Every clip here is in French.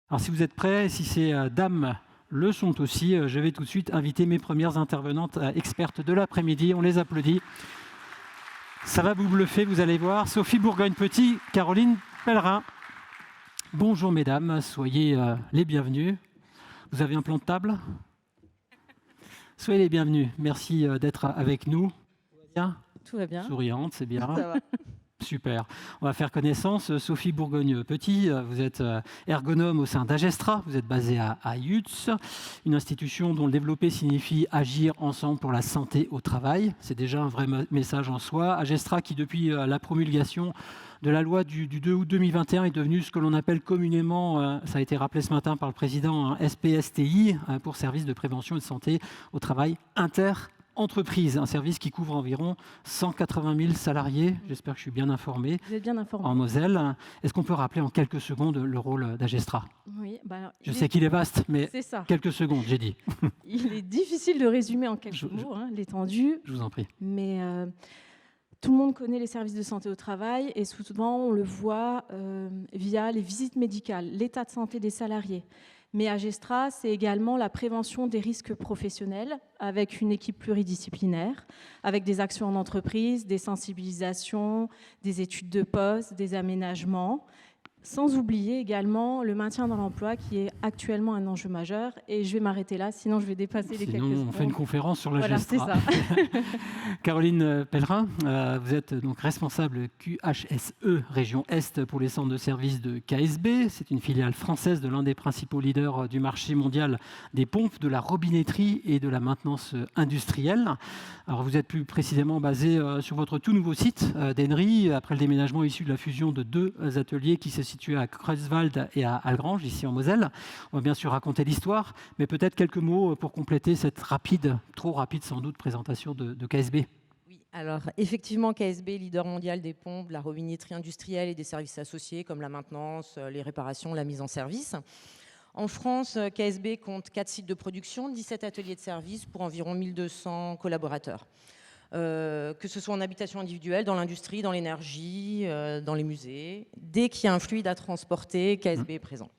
Alors si vous êtes prêts, si ces dames le sont aussi, je vais tout de suite inviter mes premières intervenantes expertes de l'après-midi. On les applaudit. Ça va vous bluffer, vous allez voir. Sophie Bourgogne-Petit, Caroline Pellerin. Bonjour mesdames, soyez les bienvenues. Vous avez un plan de table? Soyez les bienvenus. Merci d'être avec nous. Tout va bien? Tout va bien. Souriante, c'est bien. Ça va. Super. On va faire connaissance. Sophie Bourgogne-Petit, vous êtes ergonome au sein d'Agestra. Vous êtes basée à Yutz, une institution dont le développer signifie agir ensemble pour la santé au travail. C'est déjà un vrai message en soi. Agestra qui, depuis la promulgation de la loi du 2 août 2021, est devenue ce que l'on appelle communément, ça a été rappelé ce matin par le président, un SPSTI, pour service de prévention et de santé au travail Entreprise, un service qui couvre environ 180 000 salariés. J'espère que je suis bien informé. Vous êtes bien informé. En Moselle. Est-ce qu'on peut rappeler en quelques secondes le rôle d'Agestra? Oui, je sais qu'il est vaste, mais c'est ça. Quelques secondes, j'ai dit. Il est difficile de résumer en quelques mots l'étendue. Je vous en prie. Mais tout le monde connaît les services de santé au travail et souvent on le voit via les visites médicales, l'état de santé des salariés. Mais Agestra, c'est également la prévention des risques professionnels avec une équipe pluridisciplinaire, avec des actions en entreprise, des sensibilisations, des études de poste, des aménagements, sans oublier également le maintien dans l'emploi qui est actuellement un enjeu majeur. Et je vais m'arrêter là, sinon je vais dépasser les quelques secondes. On fait une conférence sur l'Agestra. Voilà, c'est ça. Caroline Pellerin, vous êtes donc responsable QHSE Région Est pour les centres de services de KSB. C'est une filiale française de l'un des principaux leaders du marché mondial des pompes, de la robinetterie et de la maintenance industrielle. Alors vous êtes plus précisément basé sur votre tout nouveau site d'Ennery, après le déménagement issu de la fusion de deux ateliers qui se situé à Creuswald et à Algrange, ici en Moselle. On va bien sûr raconter l'histoire, mais peut-être quelques mots pour compléter cette rapide, trop rapide sans doute, présentation de KSB. Oui, alors effectivement, KSB, leader mondial des pompes, de la robinetterie industrielle et des services associés comme la maintenance, les réparations, la mise en service. En France, KSB compte 4 sites de production, 17 ateliers de service pour environ 1200 collaborateurs. Que ce soit en habitation individuelle, dans l'industrie, dans l'énergie, dans les musées. Dès qu'il y a un fluide à transporter, KSB est présent.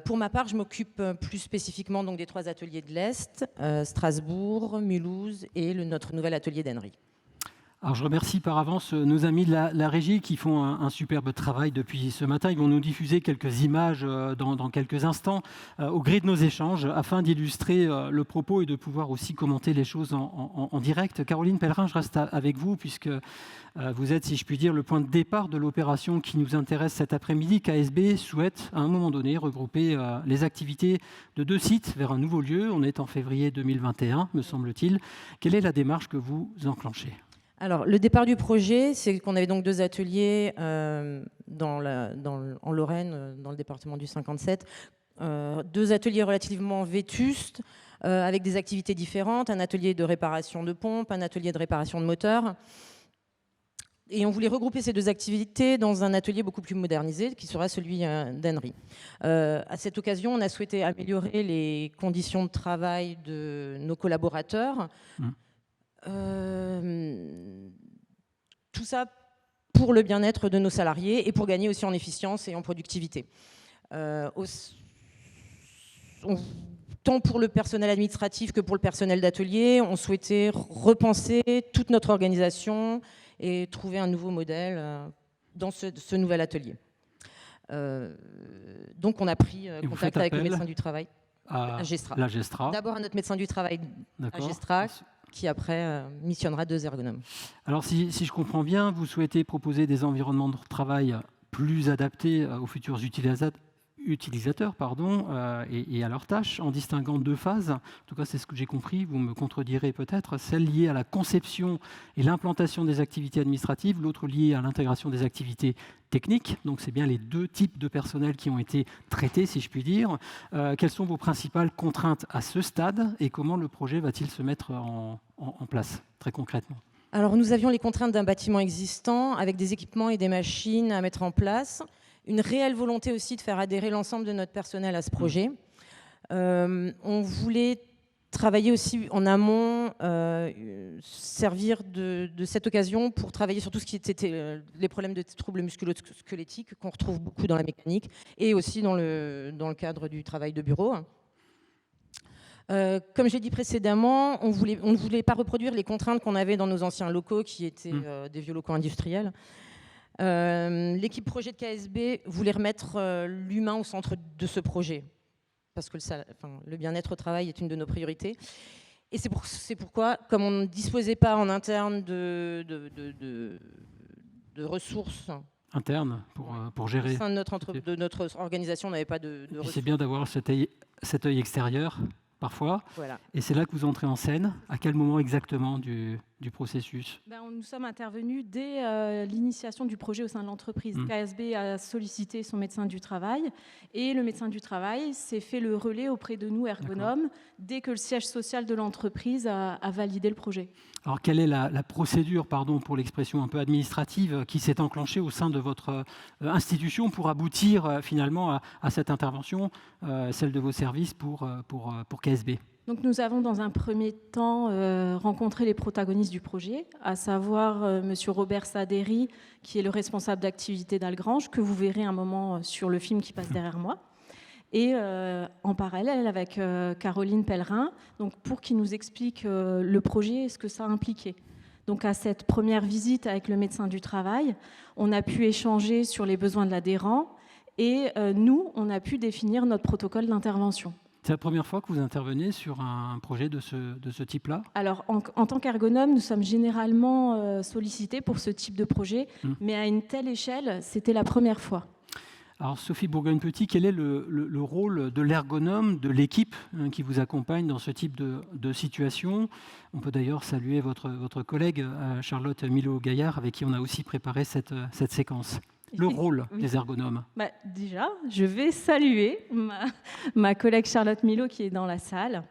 Pour ma part, je m'occupe plus spécifiquement donc, des 3 ateliers de l'Est, Strasbourg, Mulhouse et notre nouvel atelier d'Ennery. Alors je remercie par avance nos amis de la régie qui font un superbe travail depuis ce matin. Ils vont nous diffuser quelques images dans quelques instants au gré de nos échanges afin d'illustrer le propos et de pouvoir aussi commenter les choses en direct. Caroline Pellerin, je reste avec vous puisque vous êtes, si je puis dire, le point de départ de l'opération qui nous intéresse cet après-midi. KSB souhaite à un moment donné regrouper les activités de 2 sites vers un nouveau lieu. On est en février 2021, me semble-t-il. Quelle est la démarche que vous enclenchez ? Alors, le départ du projet, c'est qu'on avait donc 2 ateliers en Lorraine, dans le département du 57. 2 ateliers relativement vétustes, avec des activités différentes. Un atelier de réparation de pompes, un atelier de réparation de moteurs. Et on voulait regrouper ces 2 activités dans un atelier beaucoup plus modernisé, qui sera celui d'Ennery. À cette occasion, on a souhaité améliorer les conditions de travail de nos collaborateurs. Tout ça pour le bien-être de nos salariés et pour gagner aussi en efficience et en productivité. Tant pour le personnel administratif que pour le personnel d'atelier, on souhaitait repenser toute notre organisation et trouver un nouveau modèle dans ce nouvel atelier. Donc on a pris contact avec le médecin du travail, Agestra. D'abord à notre médecin du travail, Agestra, qui après missionnera 2 ergonomes. Alors si je comprends bien, vous souhaitez proposer des environnements de travail plus adaptés aux futurs utilisateurs et à leurs tâches, en distinguant 2 phases. En tout cas, c'est ce que j'ai compris, vous me contredirez peut-être, celle liée à la conception et l'implantation des activités administratives, l'autre liée à l'intégration des activités techniques. Donc c'est bien les 2 types de personnel qui ont été traités, si je puis dire. Quelles sont vos principales contraintes à ce stade et comment le projet va-t-il se mettre en place, très concrètement ? Alors nous avions les contraintes d'un bâtiment existant avec des équipements et des machines à mettre en place. Une réelle volonté aussi de faire adhérer l'ensemble de notre personnel à ce projet. On voulait travailler aussi en amont, servir de cette occasion pour travailler sur tout ce qui était les problèmes de troubles musculo-squelettiques qu'on retrouve beaucoup dans la mécanique et aussi dans le cadre du travail de bureau. Comme j'ai dit précédemment, on ne voulait pas reproduire les contraintes qu'on avait dans nos anciens locaux qui étaient des vieux locaux industriels. L'équipe projet de KSB voulait remettre l'humain au centre de ce projet, parce que le bien-être au travail est une de nos priorités. Et c'est pourquoi, comme on ne disposait pas en interne de ressources interne pour gérer. Au sein de notre organisation, on n'avait pas de ressources. C'est bien d'avoir cet œil extérieur, parfois. Voilà. Et c'est là que vous entrez en scène. À quel moment exactement du processus ? Nous sommes intervenus dès l'initiation du projet au sein de l'entreprise. KSB a sollicité son médecin du travail et le médecin du travail s'est fait le relais auprès de nous, ergonomes, dès que le siège social de l'entreprise a validé le projet. Alors, quelle est la procédure, pardon pour l'expression un peu administrative, qui s'est enclenchée au sein de votre institution pour aboutir finalement à cette intervention, celle de vos services pour KSB ? Donc nous avons dans un premier temps rencontré les protagonistes du projet, à savoir M. Robert Saderi, qui est le responsable d'activité d'Algrange, que vous verrez un moment sur le film qui passe derrière moi. Et en parallèle avec Caroline Pellerin, donc pour qu'il nous explique le projet et ce que ça impliquait. Donc à cette première visite avec le médecin du travail, on a pu échanger sur les besoins de l'adhérent et nous, on a pu définir notre protocole d'intervention. C'est la première fois que vous intervenez sur un projet de ce type-là ? Alors, en tant qu'ergonome, nous sommes généralement sollicités pour ce type de projet, mais à une telle échelle, c'était la première fois. Alors, Sophie Bourgogne-Petit, quel est le rôle de l'ergonome, de l'équipe qui vous accompagne dans ce type de situation ? On peut d'ailleurs saluer votre collègue Charlotte Milot-Gaillard, avec qui on a aussi préparé cette séquence. Le rôle des ergonomes. Déjà, je vais saluer ma collègue Charlotte Milot qui est dans la salle,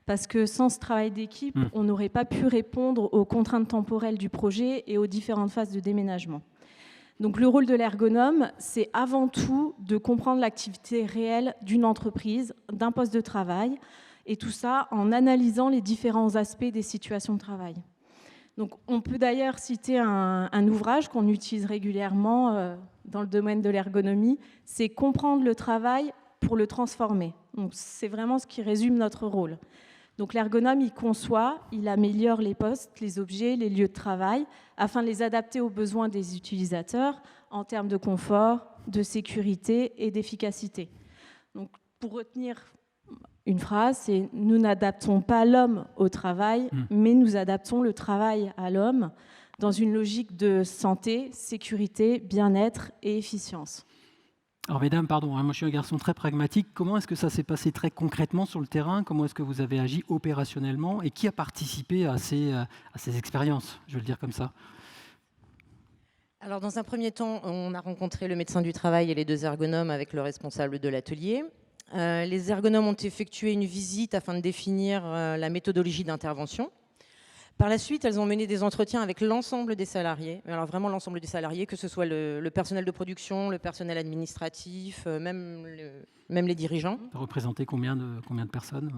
parce que sans ce travail d'équipe, on n'aurait pas pu répondre aux contraintes temporelles du projet et aux différentes phases de déménagement. Donc le rôle de l'ergonome, c'est avant tout de comprendre l'activité réelle d'une entreprise, d'un poste de travail, et tout ça en analysant les différents aspects des situations de travail. Donc, on peut d'ailleurs citer un ouvrage qu'on utilise régulièrement dans le domaine de l'ergonomie, c'est « Comprendre le travail pour le transformer ». Donc, c'est vraiment ce qui résume notre rôle. Donc, l'ergonome, il conçoit, il améliore les postes, les objets, les lieux de travail, afin de les adapter aux besoins des utilisateurs en termes de confort, de sécurité et d'efficacité. Donc, pour retenir une phrase, c'est « Nous n'adaptons pas l'homme au travail, mais nous adaptons le travail à l'homme dans une logique de santé, sécurité, bien-être et efficience. » Alors, mesdames, pardon, moi je suis un garçon très pragmatique. Comment est-ce que ça s'est passé très concrètement sur le terrain ? Comment est-ce que vous avez agi opérationnellement ? Et qui a participé à ces expériences ? Je vais le dire comme ça. Alors, dans un premier temps, on a rencontré le médecin du travail et les deux ergonomes avec le responsable de l'atelier. Les ergonomes ont effectué une visite afin de définir la méthodologie d'intervention. Par la suite, elles ont mené des entretiens avec l'ensemble des salariés, alors vraiment l'ensemble des salariés, que ce soit le personnel de production, le personnel administratif, même les dirigeants. Ça représentait combien de personnes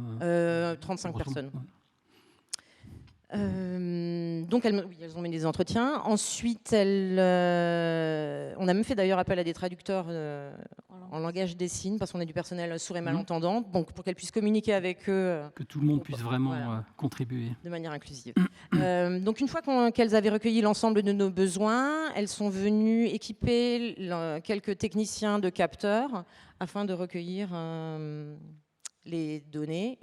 35 personnes. Donc elles ont mené des entretiens. Ensuite, on a même fait d'ailleurs appel à des traducteurs en langage des signes, parce qu'on est du personnel sourd et malentendant, donc pour qu'elles puissent communiquer avec eux. Que tout le monde puisse vraiment contribuer. De manière inclusive. Donc une fois qu'elles avaient recueilli l'ensemble de nos besoins, elles sont venues équiper quelques techniciens de capteurs afin de recueillir les données,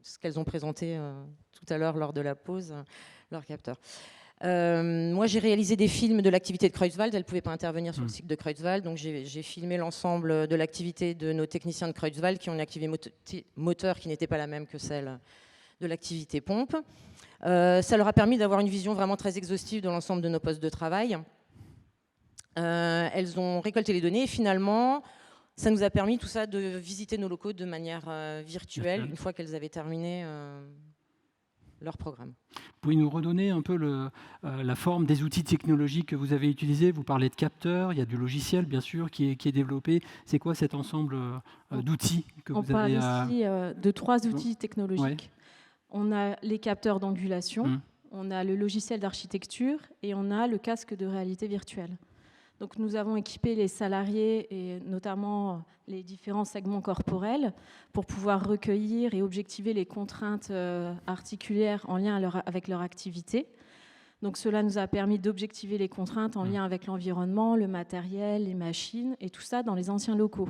ce qu'elles ont présenté tout à l'heure lors de la pause, leurs capteurs. Moi, j'ai réalisé des films de l'activité de Creutzwald. Elles ne pouvaient pas intervenir sur le site de Creutzwald, donc j'ai filmé l'ensemble de l'activité de nos techniciens de Creutzwald qui ont une activité moteur qui n'était pas la même que celle de l'activité pompe. Ça leur a permis d'avoir une vision vraiment très exhaustive de l'ensemble de nos postes de travail. Elles ont récolté les données et finalement, ça nous a permis tout ça de visiter nos locaux de manière virtuelle une fois qu'elles avaient terminé leur programme. Pouvez nous redonner un peu la forme des outils technologiques que vous avez utilisés? Vous parlez de capteurs, il y a du logiciel bien sûr qui est développé. C'est quoi cet ensemble d'outils que On vous parle avez ici de 3 outils technologiques. Ouais. On a les capteurs d'angulation, on a le logiciel d'architecture et on a le casque de réalité virtuelle. Donc nous avons équipé les salariés et notamment les différents segments corporels pour pouvoir recueillir et objectiver les contraintes articulaires en lien avec leur activité. Donc cela nous a permis d'objectiver les contraintes en lien avec l'environnement, le matériel, les machines et tout ça dans les anciens locaux.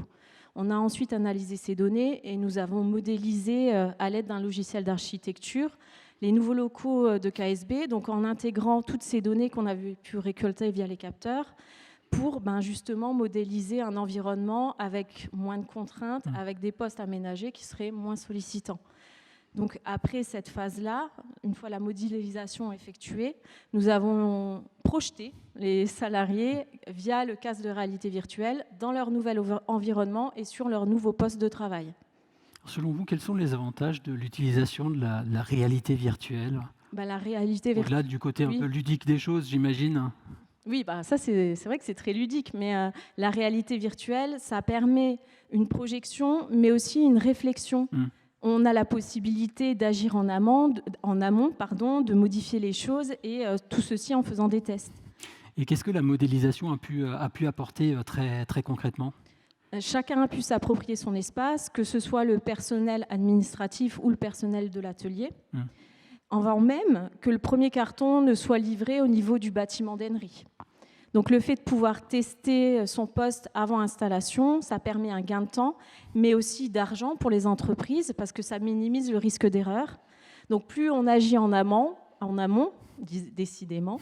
On a ensuite analysé ces données et nous avons modélisé à l'aide d'un logiciel d'architecture les nouveaux locaux de KSB, donc en intégrant toutes ces données qu'on avait pu récolter via les capteurs pour justement modéliser un environnement avec moins de contraintes, avec des postes aménagés qui seraient moins sollicitants. Donc après cette phase-là, une fois la modélisation effectuée, nous avons projeté les salariés via le casque de réalité virtuelle dans leur nouvel environnement et sur leur nouveau poste de travail. Selon vous, quels sont les avantages de l'utilisation de la réalité virtuelle? La réalité virtuelle. Au-delà du côté un peu ludique des choses, j'imagine. Oui, ça c'est vrai que c'est très ludique, mais la réalité virtuelle, ça permet une projection, mais aussi une réflexion. On a la possibilité d'agir en amont, de modifier les choses, et tout ceci en faisant des tests. Et qu'est-ce que la modélisation a pu apporter très, très concrètement? Chacun a pu s'approprier son espace, que ce soit le personnel administratif ou le personnel de l'atelier, avant même que le premier carton ne soit livré au niveau du bâtiment d'Enry. Donc le fait de pouvoir tester son poste avant installation, ça permet un gain de temps, mais aussi d'argent pour les entreprises, parce que ça minimise le risque d'erreur. Donc plus on agit en amont, décidément,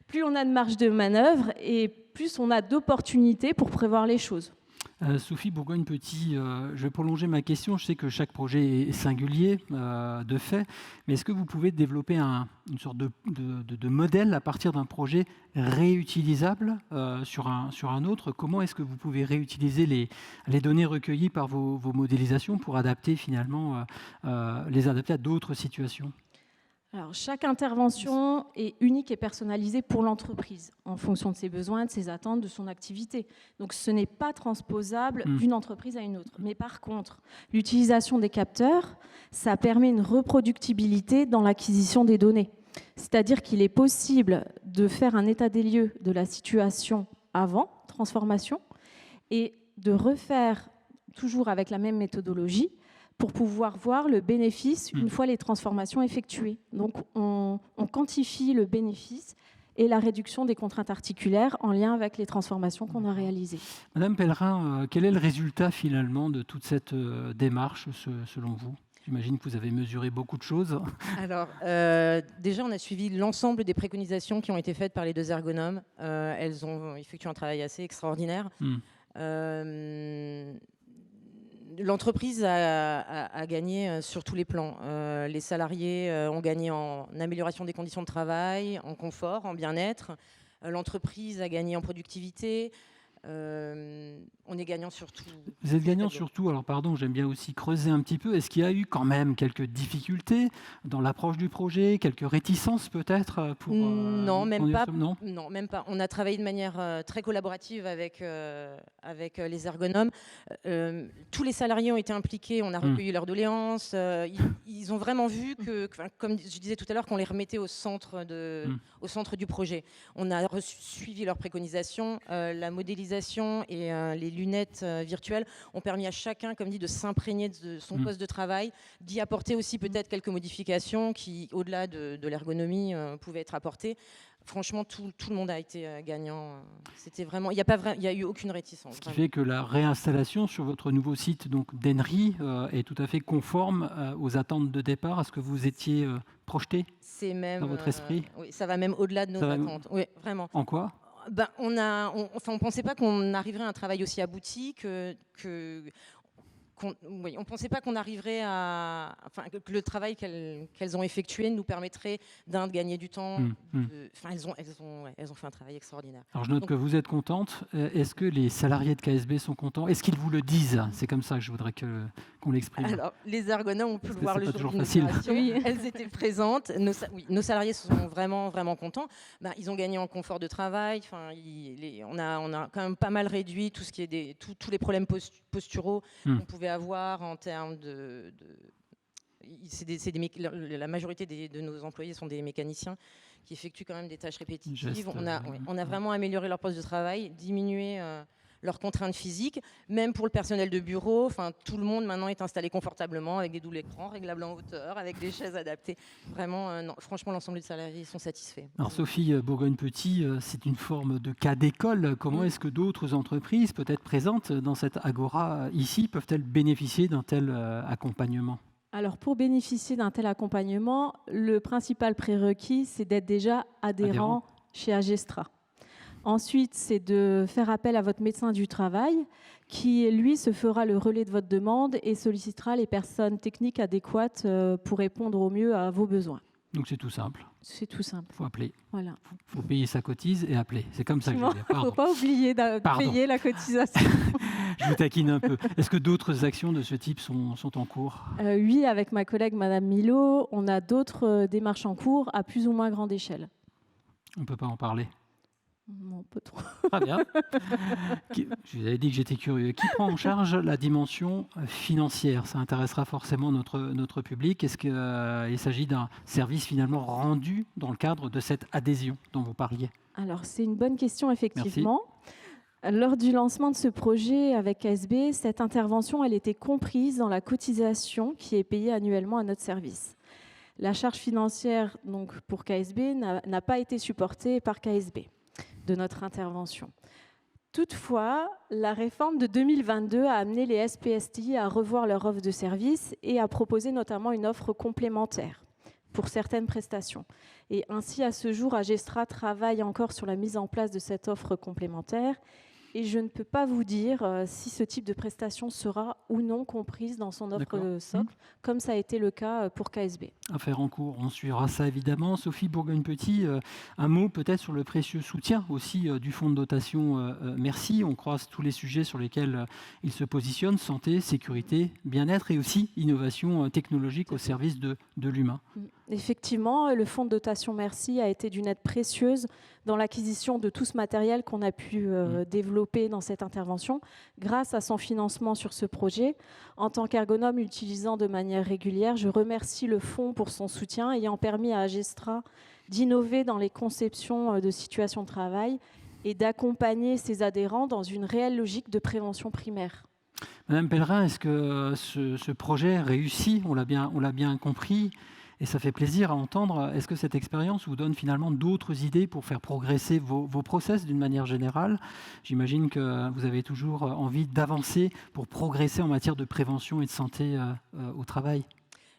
plus on a de marge de manœuvre et plus on a d'opportunités pour prévoir les choses. Sophie Bourgogne-Petit, je vais prolonger ma question. Je sais que chaque projet est singulier de fait, mais est-ce que vous pouvez développer une sorte de modèle à partir d'un projet réutilisable sur un autre? Comment est-ce que vous pouvez réutiliser les données recueillies par vos modélisations pour adapter finalement les adapter à d'autres situations? Alors, chaque intervention est unique et personnalisée pour l'entreprise, en fonction de ses besoins, de ses attentes, de son activité. Donc, ce n'est pas transposable d'une entreprise à une autre. Mais par contre, l'utilisation des capteurs, ça permet une reproductibilité dans l'acquisition des données. C'est-à-dire qu'il est possible de faire un état des lieux de la situation avant transformation et de refaire, toujours avec la même méthodologie, pour pouvoir voir le bénéfice une fois les transformations effectuées. Donc, on quantifie le bénéfice et la réduction des contraintes articulaires en lien avec les transformations qu'on a réalisées. Madame Pellerin, quel est le résultat finalement de toute cette démarche selon vous? J'imagine que vous avez mesuré beaucoup de choses. Alors, déjà, on a suivi l'ensemble des préconisations qui ont été faites par les 2 ergonomes. Elles ont effectué un travail assez extraordinaire. L'entreprise a gagné sur tous les plans. Les salariés ont gagné en amélioration des conditions de travail, en confort, en bien-être. L'entreprise a gagné en productivité. On est gagnant sur tout. Vous êtes gagnant sur tout. Alors pardon, j'aime bien aussi creuser un petit peu. Est-ce qu'il y a eu quand même quelques difficultés dans l'approche du projet, quelques réticences peut-être pour non, même pas. Non, même pas. On a travaillé de manière très collaborative avec les ergonomes. Tous les salariés ont été impliqués. On a recueilli leurs doléances. Ils ont vraiment vu que, comme je disais tout à l'heure, qu'on les remettait au centre du projet. On a suivi leurs préconisations, la modélisation et les lunettes virtuelles ont permis à chacun, comme dit, de s'imprégner de son poste de travail, d'y apporter aussi peut-être quelques modifications qui, au-delà de l'ergonomie, pouvaient être apportées. Franchement, tout le monde a été gagnant. C'était vraiment, il n'y a eu aucune réticence. Ce qui fait que la réinstallation sur votre nouveau site donc d'Enry est tout à fait conforme aux attentes de départ, à ce que vous étiez projeté dans votre esprit. Oui, ça va même au-delà de nos attentes. Oui, vraiment. En quoi? On pensait pas qu'on arriverait à un travail aussi abouti, on ne pensait pas qu'on arriverait que le travail qu'elles ont effectué nous permettrait de gagner du temps. Elles ont fait un travail extraordinaire. Alors je note que vous êtes contente. Est-ce que les salariés de KSB sont contents? Est-ce qu'ils vous le disent? C'est comme ça que je voudrais qu'on l'exprime. Alors, les ergonomes, on peut le voir le jour de facile. Elles étaient présentes. Nos salariés sont vraiment, vraiment contents. Ils ont gagné en confort de travail. On a quand même pas mal réduit tout ce qui est tous les problèmes posturaux qu'on pouvait avoir en termes la majorité de nos employés sont des mécaniciens qui effectuent quand même des tâches répétitives. On a vraiment amélioré leur poste de travail, diminué leurs contraintes physiques, même pour le personnel de bureau. Tout le monde maintenant est installé confortablement avec des doubles écrans, réglables en hauteur, avec des chaises adaptées. Vraiment, franchement, l'ensemble des salariés sont satisfaits. Alors Sophie Bourgogne-Petit, c'est une forme de cas d'école. Comment est-ce que d'autres entreprises, peut-être présentes dans cette agora ici, peuvent-elles bénéficier d'un tel accompagnement? Alors, pour bénéficier d'un tel accompagnement, le principal prérequis, c'est d'être déjà adhérent chez Agestra. Ensuite, c'est de faire appel à votre médecin du travail qui, lui, se fera le relais de votre demande et sollicitera les personnes techniques adéquates pour répondre au mieux à vos besoins. Donc c'est tout simple. C'est tout simple. Il faut appeler. Voilà. Il faut payer sa cotise et appeler. C'est comme ça que je veux dire. Il ne faut pas oublier de payer la cotisation. Je vous taquine un peu. Est-ce que d'autres actions de ce type sont en cours? Oui, avec ma collègue Madame Milo, on a d'autres démarches en cours à plus ou moins grande échelle. On ne peut pas en parler? Non, pas trop. Très bien. Je vous avais dit que j'étais curieux. Qui prend en charge la dimension financière? Ça intéressera forcément notre public. Est-ce qu'il s'agit d'un service finalement rendu dans le cadre de cette adhésion dont vous parliez? Alors, c'est une bonne question, effectivement. Merci. Lors du lancement de ce projet avec KSB, cette intervention, elle était comprise dans la cotisation qui est payée annuellement à notre service. La charge financière donc, pour KSB n'a pas été supportée par KSB de notre intervention. Toutefois, la réforme de 2022 a amené les SPSTI à revoir leur offre de service et à proposer notamment une offre complémentaire pour certaines prestations. Et ainsi, à ce jour, Agestra travaille encore sur la mise en place de cette offre complémentaire. Et je ne peux pas vous dire si ce type de prestation sera ou non comprise dans son offre socle, comme ça a été le cas pour KSB. Affaire en cours, on suivra ça évidemment. Sophie Bourgogne-Petit, un mot peut-être sur le précieux soutien aussi du fonds de dotation Merci. On croise tous les sujets sur lesquels il se positionne, santé, sécurité, bien-être et aussi innovation technologique au service de l'humain. Effectivement, le fonds de dotation Merci a été d'une aide précieuse dans l'acquisition de tout ce matériel qu'on a pu développer dans cette intervention grâce à son financement sur ce projet. En tant qu'ergonome utilisant de manière régulière, je remercie le fonds pour son soutien ayant permis à Agestra d'innover dans les conceptions de situations de travail et d'accompagner ses adhérents dans une réelle logique de prévention primaire. Madame Pellerin, est-ce que ce projet réussit? On l'a bien compris. Et ça fait plaisir à entendre. Est-ce que cette expérience vous donne finalement d'autres idées pour faire progresser vos process d'une manière générale? J'imagine que vous avez toujours envie d'avancer pour progresser en matière de prévention et de santé au travail.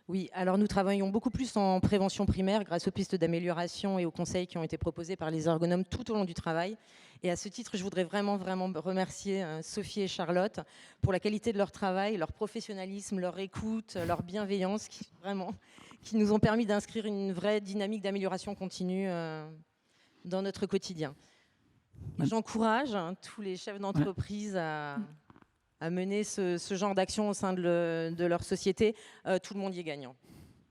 Oui, alors nous travaillons beaucoup plus en prévention primaire grâce aux pistes d'amélioration et aux conseils qui ont été proposés par les ergonomes tout au long du travail. Et à ce titre, je voudrais vraiment remercier Sophie et Charlotte pour la qualité de leur travail, leur professionnalisme, leur écoute, leur bienveillance, qui nous ont permis d'inscrire une vraie dynamique d'amélioration continue dans notre quotidien. J'encourage tous les chefs d'entreprise à mener ce genre d'action au sein de leur société. Tout le monde y est gagnant.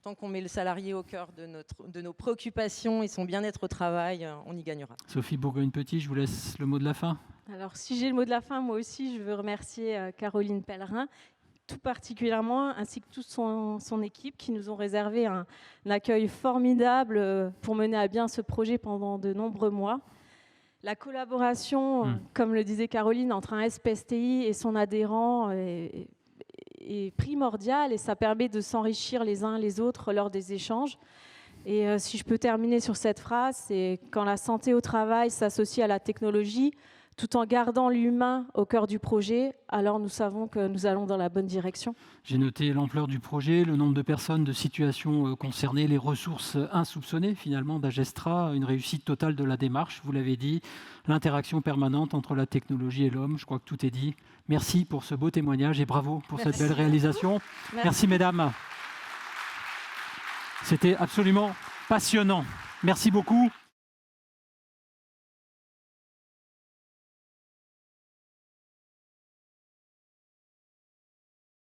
Tant qu'on met le salarié au cœur de nos préoccupations et son bien-être au travail, on y gagnera. Sophie Bourgogne-Petit, je vous laisse le mot de la fin. Alors, si j'ai le mot de la fin, moi aussi, je veux remercier Caroline Pellerin, tout particulièrement, ainsi que toute son équipe, qui nous ont réservé un accueil formidable pour mener à bien ce projet pendant de nombreux mois. La collaboration, comme le disait Caroline, entre un SPSTI et son adhérent est primordiale et ça permet de s'enrichir les uns les autres lors des échanges. Et si je peux terminer sur cette phrase, c'est quand la santé au travail s'associe à la technologie, tout en gardant l'humain au cœur du projet, alors nous savons que nous allons dans la bonne direction. J'ai noté l'ampleur du projet, le nombre de personnes, de situations concernées, les ressources insoupçonnées finalement d'Agestra, une réussite totale de la démarche, vous l'avez dit, l'interaction permanente entre la technologie et l'homme, je crois que tout est dit. Merci pour ce beau témoignage et bravo pour cette belle réalisation. Merci mesdames. C'était absolument passionnant. Merci beaucoup.